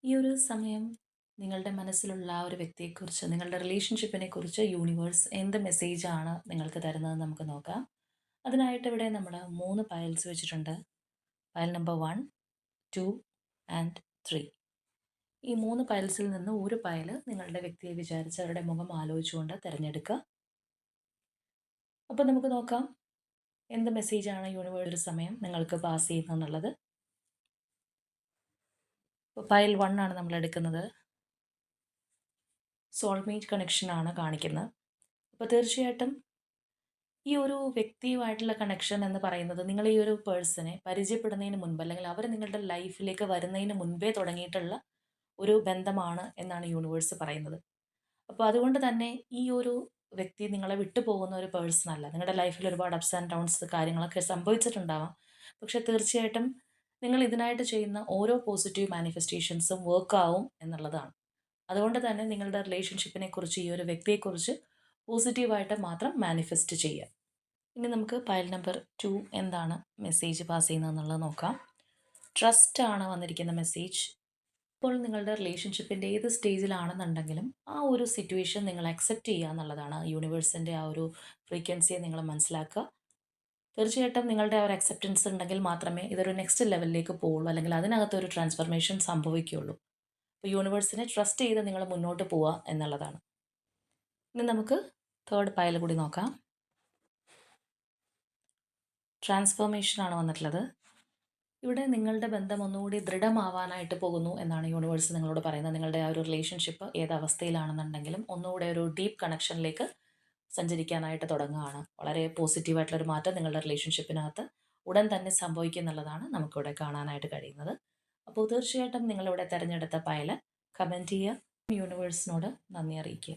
ഈ ഒരു സമയം നിങ്ങളുടെ മനസ്സിലുള്ള ആ ഒരു വ്യക്തിയെക്കുറിച്ച്, നിങ്ങളുടെ റിലേഷൻഷിപ്പിനെ കുറിച്ച് യൂണിവേഴ്സ് എന്ത് മെസ്സേജാണ് നിങ്ങൾക്ക് തരുന്നതെന്ന് നമുക്ക് നോക്കാം. അതിനായിട്ട് ഇവിടെ നമ്മൾ 3 പയൽസ് വെച്ചിട്ടുണ്ട്. പയൽ നമ്പർ 1, 2 ആൻഡ് 3. ഈ 3 പയൽസിൽ നിന്ന് ഒരു പയൽ നിങ്ങളുടെ വ്യക്തിയെ വിചാരിച്ച് അവരുടെ മുഖം ആലോചിച്ചുകൊണ്ട് തിരഞ്ഞെടുക്കുക. അപ്പോൾ നമുക്ക് നോക്കാം എന്ത് മെസ്സേജാണ് യൂണിവേഴ്സ് ഒരു സമയം നിങ്ങൾക്ക് പാസ് ചെയ്യുന്നതെന്നുള്ളത്. ഇപ്പോൾ പയൽ 1 ആണ് നമ്മൾ എടുക്കുന്നത്. സോൾമേറ്റ് കണക്ഷനാണ് കാണിക്കുന്നത്. അപ്പോൾ തീർച്ചയായിട്ടും ഈ ഒരു വ്യക്തിയുമായിട്ടുള്ള കണക്ഷൻ എന്ന് പറയുന്നത് നിങ്ങൾ ഈ ഒരു പേഴ്സണെ പരിചയപ്പെടുന്നതിന് മുൻപ് അല്ലെങ്കിൽ അവർ നിങ്ങളുടെ ലൈഫിലേക്ക് വരുന്നതിന് മുൻപേ തുടങ്ങിയിട്ടുള്ള ഒരു ബന്ധമാണ് എന്നാണ് യൂണിവേഴ്സ് പറയുന്നത്. അപ്പോൾ അതുകൊണ്ട് തന്നെ ഈ ഒരു വ്യക്തി നിങ്ങളെ വിട്ടു പോകുന്ന ഒരു പേഴ്സൺ അല്ല. നിങ്ങളുടെ ലൈഫിൽ ഒരുപാട് അപ്സ് ആൻഡ് ഡൗൺസ് കാര്യങ്ങളൊക്കെ സംഭവിച്ചിട്ടുണ്ടാവാം. പക്ഷെ തീർച്ചയായിട്ടും നിങ്ങൾ ഇതിനായിട്ട് ചെയ്യുന്ന ഓരോ പോസിറ്റീവ് മാനിഫെസ്റ്റേഷൻസും വർക്ക് ആവും എന്നുള്ളതാണ്. അതുകൊണ്ട് തന്നെ നിങ്ങളുടെ റിലേഷൻഷിപ്പിനെ കുറിച്ച് ഈ ഒരു വ്യക്തിയെക്കുറിച്ച് പോസിറ്റീവായിട്ട് മാത്രം മാനിഫെസ്റ്റ് ചെയ്യുക. ഇനി നമുക്ക് പയൽ നമ്പർ 2 എന്താണ് മെസ്സേജ് പാസ് ചെയ്യുന്നതെന്നുള്ളത് നോക്കാം. ട്രസ്റ്റ് ആണ് വന്നിരിക്കുന്ന മെസ്സേജ്. ഇപ്പോൾ നിങ്ങളുടെ റിലേഷൻഷിപ്പിൻ്റെ ഏത് സ്റ്റേജിലാണെന്നുണ്ടെങ്കിലും ആ ഒരു സിറ്റുവേഷൻ നിങ്ങൾ അക്സെപ്റ്റ് ചെയ്യുക എന്നുള്ളതാണ് യൂണിവേഴ്സിൻ്റെ ആ ഒരു ഫ്രീക്വൻസിയെ നിങ്ങൾ മനസ്സിലാക്കുക. തീർച്ചയായിട്ടും നിങ്ങളുടെ ആ ഒരു അക്സെപ്റ്റൻസ് ഉണ്ടെങ്കിൽ മാത്രമേ ഇതൊരു നെക്സ്റ്റ് ലെവലിലേക്ക് പോവുള്ളൂ, അല്ലെങ്കിൽ അതിനകത്തൊരു ട്രാൻസ്ഫർമേഷൻ സംഭവിക്കുകയുള്ളൂ. അപ്പോൾ യൂണിവേഴ്സിനെ ട്രസ്റ്റ് ചെയ്ത് നിങ്ങൾ മുന്നോട്ട് പോവുക എന്നുള്ളതാണ്. ഇനി നമുക്ക് തേർഡ് പയൽ കൂടി നോക്കാം. ട്രാൻസ്ഫോർമേഷനാണ് വന്നിട്ടുള്ളത്. ഇവിടെ നിങ്ങളുടെ ബന്ധം ഒന്നുകൂടി ദൃഢമാവാനായിട്ട് പോകുന്നു എന്നാണ് യൂണിവേഴ്സ് നിങ്ങളോട് പറയുന്നത്. നിങ്ങളുടെ ആ ഒരു റിലേഷൻഷിപ്പ് ഏത് അവസ്ഥയിലാണെന്നുണ്ടെങ്കിലും ഒന്നുകൂടെ ഒരു ഡീപ്പ് കണക്ഷനിലേക്ക് സഞ്ചരിക്കാനായിട്ട് തുടങ്ങുകയാണ്. വളരെ പോസിറ്റീവായിട്ടുള്ളൊരു മാറ്റം നിങ്ങളുടെ റിലേഷൻഷിപ്പിനകത്ത് ഉടൻ തന്നെ സംഭവിക്കും എന്നുള്ളതാണ് നമുക്കിവിടെ കാണാനായിട്ട് കഴിയുന്നത്. അപ്പോൾ തീർച്ചയായിട്ടും നിങ്ങളിവിടെ തിരഞ്ഞെടുത്ത പയൽ കമൻറ്റ് ചെയ്യുക. യൂണിവേഴ്സിനോട് നന്ദി അറിയിക്കുക.